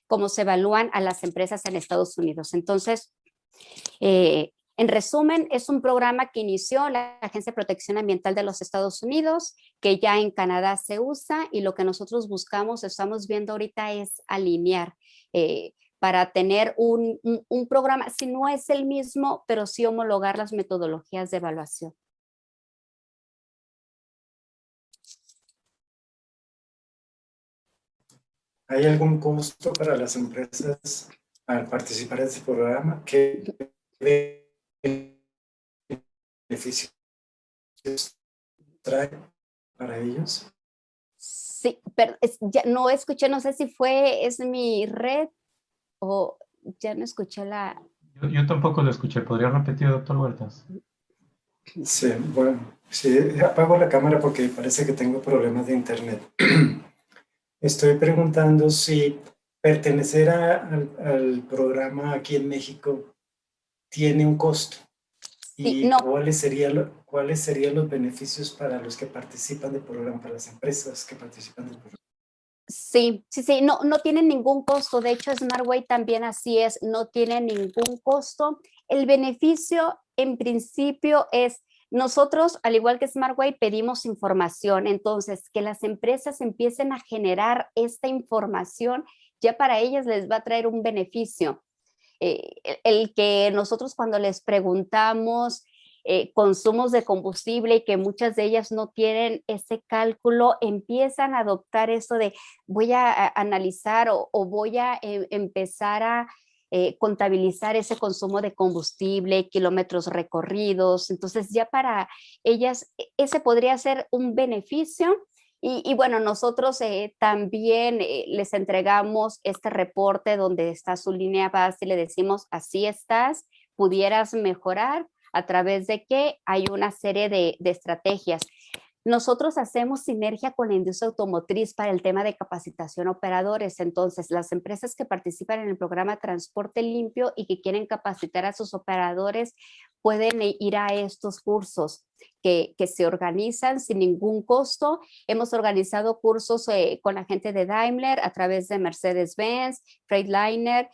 como se evalúan a las empresas en Estados Unidos. Entonces, en resumen, es un programa que inició la Agencia de Protección Ambiental de los Estados Unidos, que ya en Canadá se usa, y lo que nosotros buscamos, estamos viendo ahorita, es alinear para tener un programa, si no es el mismo, pero sí homologar las metodologías de evaluación. ¿Hay algún costo para las empresas al participar en este programa? ¿Qué beneficios trae para ellos? Sí, pero ya no escuché, no sé si es mi red o ya no escuché la... Yo tampoco lo escuché. ¿Podría repetir, doctor Huertas? Sí, bueno, sí, apago la cámara porque parece que tengo problemas de internet. Estoy preguntando si pertenecer al programa aquí en México tiene un costo Sí, y no, cuáles serían los beneficios para los que participan del programa, para las empresas que participan del programa. sí, no tiene ningún costo. De hecho, SmartWay también así es, no tiene ningún costo. El beneficio, en principio, es nosotros, al igual que SmartWay, pedimos información. Entonces, que las empresas empiecen a generar esta información, ya para ellas les va a traer un beneficio. El que nosotros cuando les preguntamos consumos de combustible y que muchas de ellas no tienen ese cálculo, empiezan a adoptar eso de voy a analizar o voy a empezar a contabilizar ese consumo de combustible, kilómetros recorridos. Entonces ya para ellas ese podría ser un beneficio. Y bueno, nosotros también les entregamos este reporte donde está su línea base y le decimos, así estás, pudieras mejorar a través de que hay una serie de estrategias. Nosotros hacemos sinergia con la industria automotriz para el tema de capacitación a operadores. Entonces, las empresas que participan en el programa Transporte Limpio y que quieren capacitar a sus operadores pueden ir a estos cursos que se organizan sin ningún costo. Hemos organizado cursos con la gente de Daimler a través de Mercedes-Benz, Freightliner,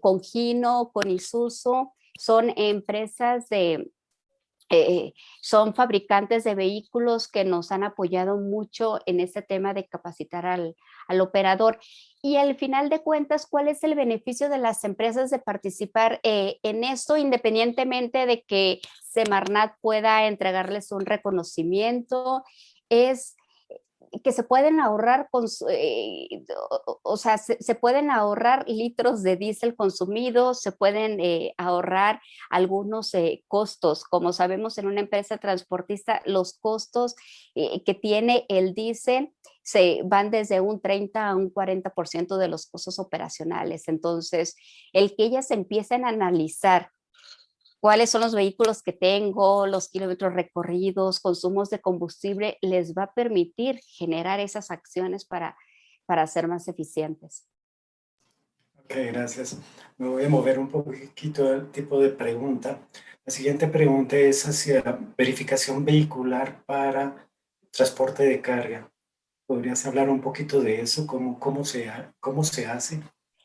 con Hino, con Isuzu. Son empresas son fabricantes de vehículos que nos han apoyado mucho en este tema de capacitar al operador. Y al final de cuentas, ¿cuál es el beneficio de las empresas de participar en esto, independientemente de que Semarnat pueda entregarles un reconocimiento? Es que se pueden ahorrar, se pueden ahorrar litros de diésel consumidos, se pueden ahorrar algunos costos. Como sabemos, en una empresa transportista, los costos que tiene el diésel se van desde un 30 a un 40% de los costos operacionales. Entonces, el que ellas empiecen a analizar cuáles son los vehículos que tengo, los kilómetros recorridos, consumos de combustible, les va a permitir generar esas acciones para ser más eficientes. Ok, gracias. Me voy a mover un poquito el tipo de pregunta. La siguiente pregunta es hacia verificación vehicular para transporte de carga. ¿Podrías hablar un poquito de eso? ¿Cómo se hace?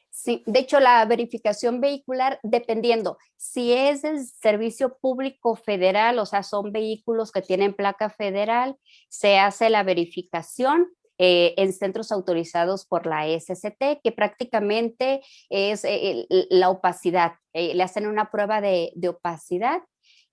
Sí, de hecho, la verificación vehicular, dependiendo, si es del servicio público federal, o sea, son vehículos que tienen placa federal, se hace la verificación en centros autorizados por la SCT, que prácticamente es la opacidad. Le hacen una prueba de opacidad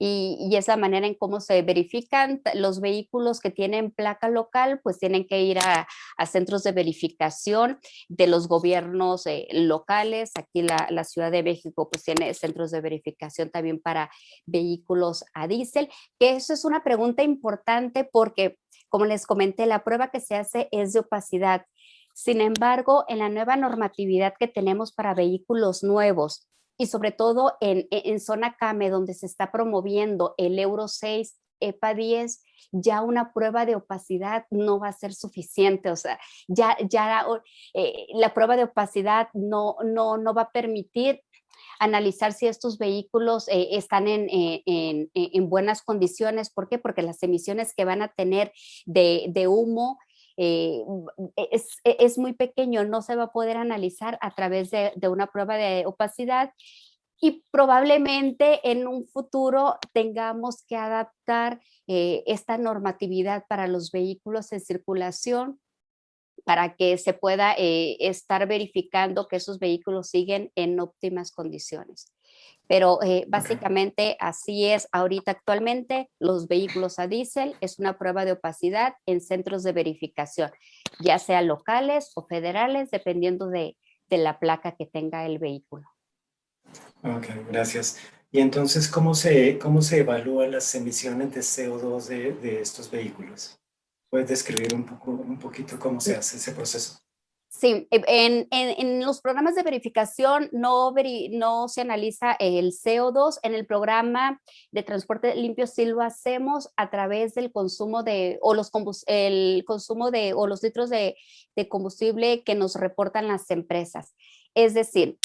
y es la manera en cómo se verifican los vehículos que tienen placa local, pues tienen que ir a centros de verificación de los gobiernos locales. Aquí la Ciudad de México pues tiene centros de verificación también para vehículos a diésel, que eso es una pregunta importante porque, como les comenté, la prueba que se hace es de opacidad. Sin embargo, en la nueva normatividad que tenemos para vehículos nuevos, y sobre todo en zona CAME, donde se está promoviendo el Euro 6, EPA 10, ya una prueba de opacidad no va a ser suficiente. O sea, ya la prueba de opacidad no va a permitir analizar si estos vehículos están en buenas condiciones. ¿Por qué? Porque las emisiones que van a tener de humo es muy pequeño, no se va a poder analizar a través de una prueba de opacidad y probablemente en un futuro tengamos que adaptar esta normatividad para los vehículos en circulación para que se pueda estar verificando que esos vehículos siguen en óptimas condiciones. Pero básicamente así es ahorita actualmente, los vehículos a diésel es una prueba de opacidad en centros de verificación, ya sea locales o federales, dependiendo de la placa que tenga el vehículo. Ok, gracias. Y entonces, ¿cómo se evalúan las emisiones de CO2 de estos vehículos? ¿Puedes describir un poquito cómo se hace ese proceso? Sí, en los programas de verificación no se analiza el CO2. En el programa de transporte limpio sí lo hacemos a través del consumo o los litros de combustible que nos reportan las empresas. Es decir,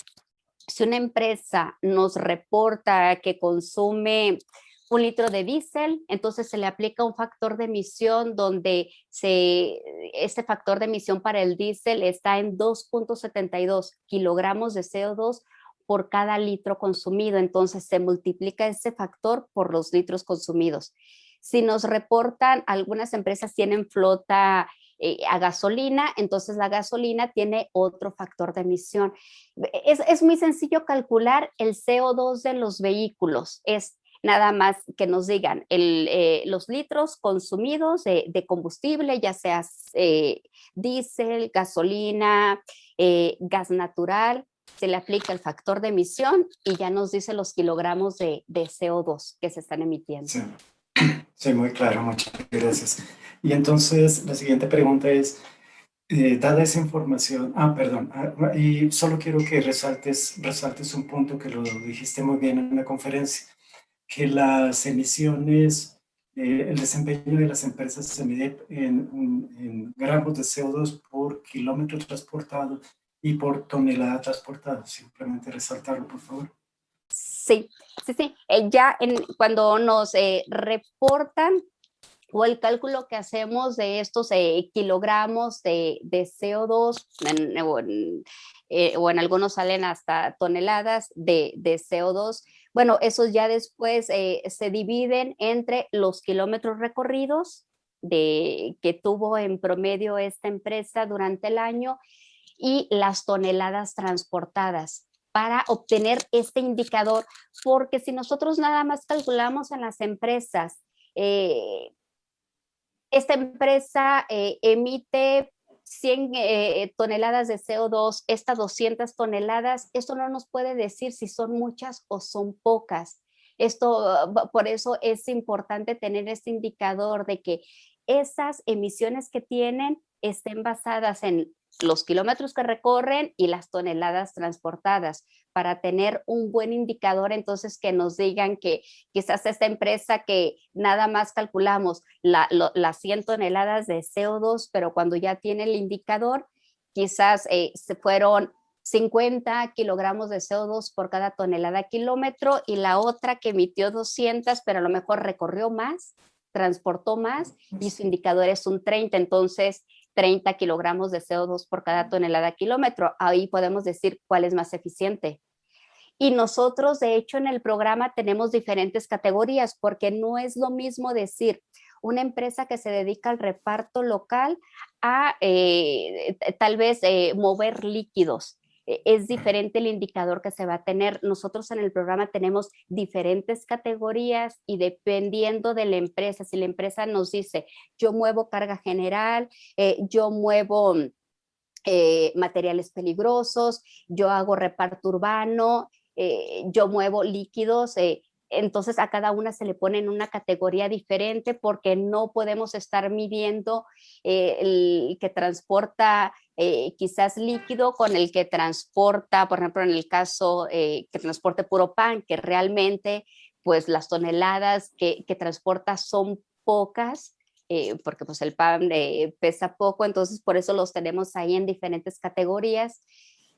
si una empresa nos reporta que consume 1 litro de diésel, entonces se le aplica un factor de emisión donde este factor de emisión para el diésel está en 2.72 kilogramos de CO2 por cada litro consumido. Entonces se multiplica ese factor por los litros consumidos. Si nos reportan, algunas empresas tienen flota a gasolina, entonces la gasolina tiene otro factor de emisión. Es muy sencillo calcular el CO2 de los vehículos. Es nada más que nos digan los litros consumidos de combustible, ya sea diésel, gasolina, gas natural, se le aplica el factor de emisión y ya nos dice los kilogramos de CO2 que se están emitiendo. Sí. Sí, muy claro, muchas gracias. Y entonces la siguiente pregunta es, dada esa información, perdón, y solo quiero que resaltes un punto que lo dijiste muy bien en la conferencia, que las emisiones, el desempeño de las empresas se mide en gramos de CO2 por kilómetro transportado y por tonelada transportada. Simplemente resaltarlo, por favor. Sí. Cuando nos reportan o el cálculo que hacemos de estos kilogramos de CO2, o en algunos salen hasta toneladas de CO2, bueno, esos ya después se dividen entre los kilómetros recorridos que tuvo en promedio esta empresa durante el año y las toneladas transportadas para obtener este indicador, porque si nosotros nada más calculamos en las empresas esta empresa emite 100 toneladas de CO2, estas 200 toneladas, esto no nos puede decir si son muchas o son pocas. Esto, por eso es importante tener este indicador de que esas emisiones que tienen estén basadas en los kilómetros que recorren y las toneladas transportadas, para tener un buen indicador. Entonces, que nos digan que quizás esta empresa, que nada más calculamos las 100 toneladas de CO2, pero cuando ya tiene el indicador, quizás se fueron 50 kilogramos de CO2 por cada tonelada kilómetro, y la otra que emitió 200, pero a lo mejor recorrió más, transportó más, y su indicador es un 30, entonces 30 kilogramos de CO2 por cada tonelada kilómetro. Ahí podemos decir cuál es más eficiente. Y nosotros, de hecho, en el programa tenemos diferentes categorías, porque no es lo mismo decir una empresa que se dedica al reparto local a tal vez mover líquidos. Es diferente el indicador que se va a tener. Nosotros en el programa tenemos diferentes categorías, y dependiendo de la empresa, si la empresa nos dice, yo muevo carga general, yo muevo materiales peligrosos, yo hago reparto urbano, yo muevo líquidos, entonces a cada una se le pone en una categoría diferente, porque no podemos estar midiendo el que transporta quizás líquido con el que transporta, por ejemplo, en el caso que transporte puro pan, que realmente pues las toneladas que transporta son pocas, porque pues el pan pesa poco, entonces por eso los tenemos ahí en diferentes categorías,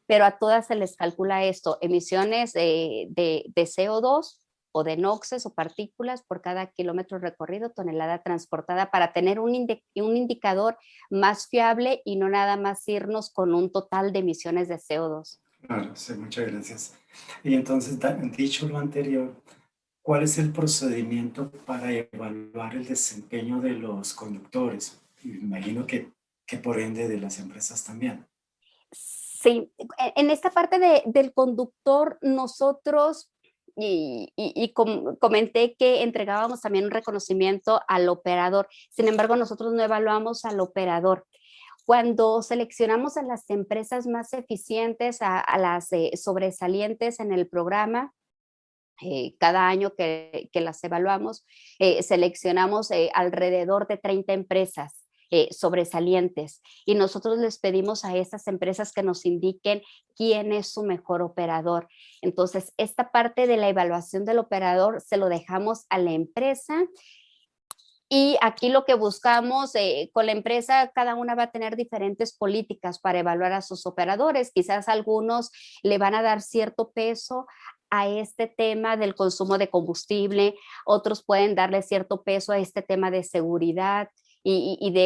pero a todas se les calcula esto, emisiones de CO2 o de NOxes o partículas por cada kilómetro recorrido, tonelada transportada, para tener un indicador más fiable y no nada más irnos con un total de emisiones de CO2. Claro, sí, muchas gracias. Y entonces, dicho lo anterior, ¿cuál es el procedimiento para evaluar el desempeño de los conductores? Me imagino que por ende de las empresas también. Sí, en esta parte del conductor, nosotros, comenté que entregábamos también un reconocimiento al operador. Sin embargo, nosotros no evaluamos al operador. Cuando seleccionamos a las empresas más eficientes, a las sobresalientes en el programa, cada año que las evaluamos, seleccionamos alrededor de 30 empresas sobresalientes, y nosotros les pedimos a estas empresas que nos indiquen quién es su mejor operador. Entonces, esta parte de la evaluación del operador se lo dejamos a la empresa. Y aquí lo que buscamos con la empresa, cada una va a tener diferentes políticas para evaluar a sus operadores. Quizás algunos le van a dar cierto peso a este tema del consumo de combustible, otros pueden darle cierto peso a este tema de seguridad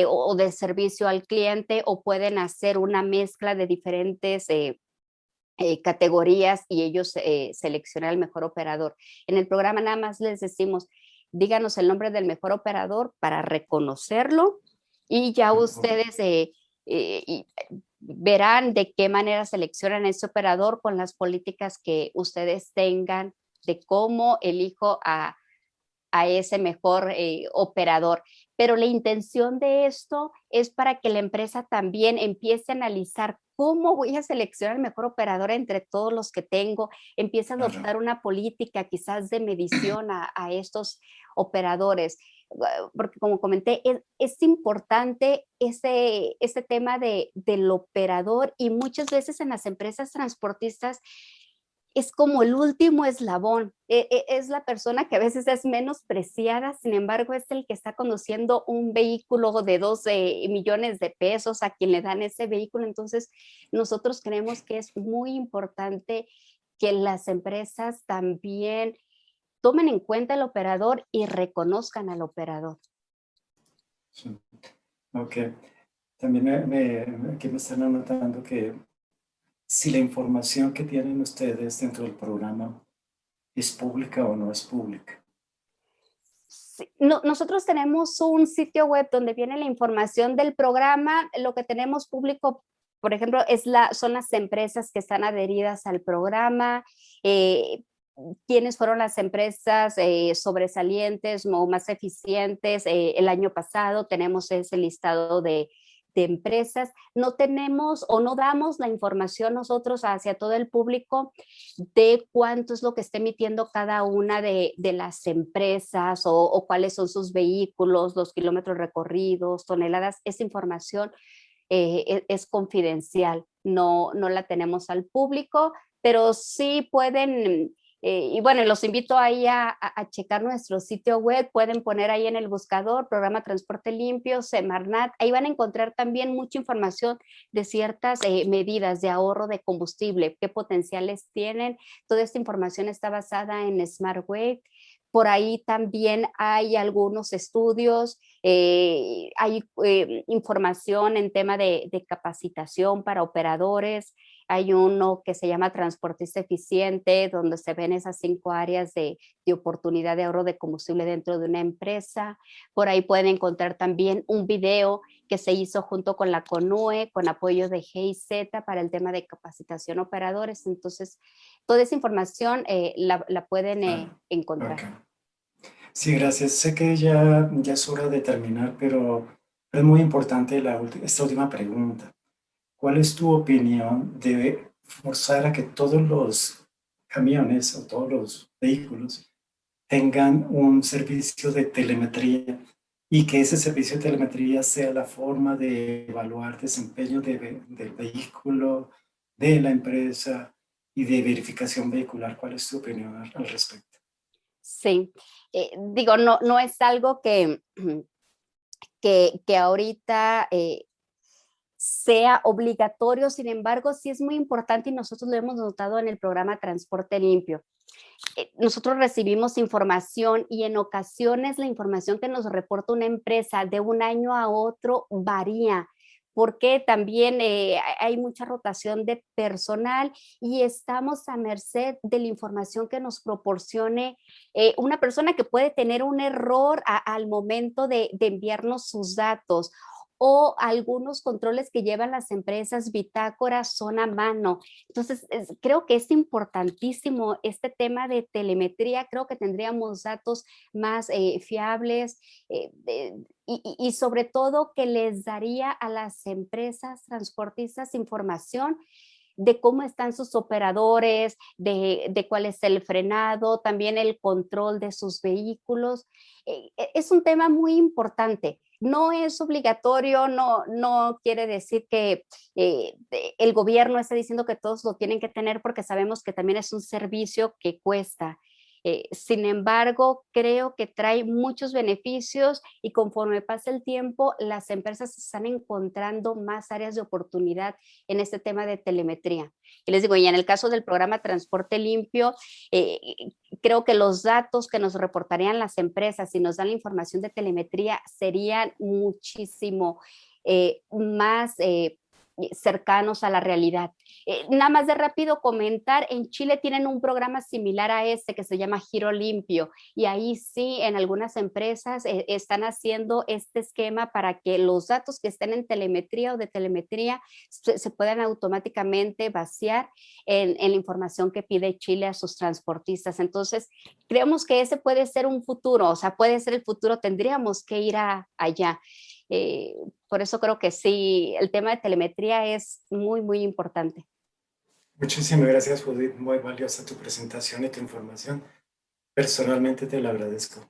o de servicio al cliente, o pueden hacer una mezcla de diferentes categorías, y ellos seleccionan el mejor operador. En el programa nada más les decimos, díganos el nombre del mejor operador para reconocerlo, y ya ustedes verán de qué manera seleccionan ese operador con las políticas que ustedes tengan de cómo elijo a ese mejor operador. Pero la intención de esto es para que la empresa también empiece a analizar cómo voy a seleccionar el mejor operador entre todos los que tengo, empiece a adoptar una política quizás de medición a estos operadores. Porque como comenté, es importante ese tema del operador, y muchas veces en las empresas transportistas es como el último eslabón, es la persona que a veces es menospreciada, sin embargo es el que está conduciendo un vehículo de 12 millones de pesos a quien le dan ese vehículo. Entonces nosotros creemos que es muy importante que las empresas también tomen en cuenta el operador y reconozcan al operador. Sí. Ok. También aquí me están anotando que si la información que tienen ustedes dentro del programa es pública o no es pública. Sí, nosotros tenemos un sitio web donde viene la información del programa. Lo que tenemos público, por ejemplo, son las empresas que están adheridas al programa, quiénes fueron las empresas sobresalientes o más eficientes el año pasado. Tenemos ese listado de empresas. No tenemos o no damos la información nosotros hacia todo el público de cuánto es lo que está emitiendo cada una de las empresas o cuáles son sus vehículos, los kilómetros recorridos, toneladas. Esa información es confidencial, no la tenemos al público, pero sí pueden, y bueno, los invito ahí a checar nuestro sitio web. Pueden poner ahí en el buscador Programa Transporte Limpio, Semarnat. Ahí van a encontrar también mucha información de ciertas medidas de ahorro de combustible, qué potenciales tienen. Toda esta información está basada en SmartWay. Por ahí también hay algunos estudios, hay información en tema de capacitación para operadores. Hay uno que se llama Transportista Eficiente, donde se ven esas 5 áreas de oportunidad de ahorro de combustible dentro de una empresa. Por ahí pueden encontrar también un video que se hizo junto con la CONUE, con apoyo de GIZ para el tema de capacitación operadores. Entonces, toda esa información la pueden encontrar. Okay. Sí, gracias. Sé que ya es hora de terminar, pero es muy importante esta última pregunta. ¿Cuál es tu opinión de forzar a que todos los camiones o todos los vehículos tengan un servicio de telemetría y que ese servicio de telemetría sea la forma de evaluar desempeño del vehículo, de la empresa y de verificación vehicular? ¿Cuál es tu opinión al respecto? Sí, digo, no es algo que ahorita sea obligatorio. Sin embargo, sí es muy importante y nosotros lo hemos notado en el programa Transporte Limpio. Nosotros recibimos información y en ocasiones la información que nos reporta una empresa de un año a otro varía, porque también hay mucha rotación de personal y estamos a merced de la información que nos proporcione una persona que puede tener un error al momento de enviarnos sus datos, o algunos controles que llevan las empresas, bitácoras, son a mano. Entonces, creo que es importantísimo este tema de telemetría. Creo que tendríamos datos más fiables y sobre todo que les daría a las empresas transportistas información de cómo están sus operadores, de cuál es el frenado, también el control de sus vehículos. Es un tema muy importante. No es obligatorio, no quiere decir que el gobierno esté diciendo que todos lo tienen que tener, porque sabemos que también es un servicio que cuesta. Sin embargo, creo que trae muchos beneficios y conforme pasa el tiempo, las empresas están encontrando más áreas de oportunidad en este tema de telemetría. Y les digo, y en el caso del programa Transporte Limpio, creo que los datos que nos reportarían las empresas si nos dan la información de telemetría serían muchísimo más cercanos a la realidad. Nada más de rápido comentar, en Chile tienen un programa similar a este que se llama Giro Limpio, y ahí sí en algunas empresas están haciendo este esquema para que los datos que estén en telemetría o de telemetría se puedan automáticamente vaciar en la información que pide Chile a sus transportistas. Entonces, creemos que ese puede ser un futuro, o sea, puede ser el futuro, tendríamos que ir allá. Por eso creo que sí, el tema de telemetría es muy, muy importante. Muchísimas gracias, Judith. Muy valiosa tu presentación y tu información. Personalmente te lo agradezco.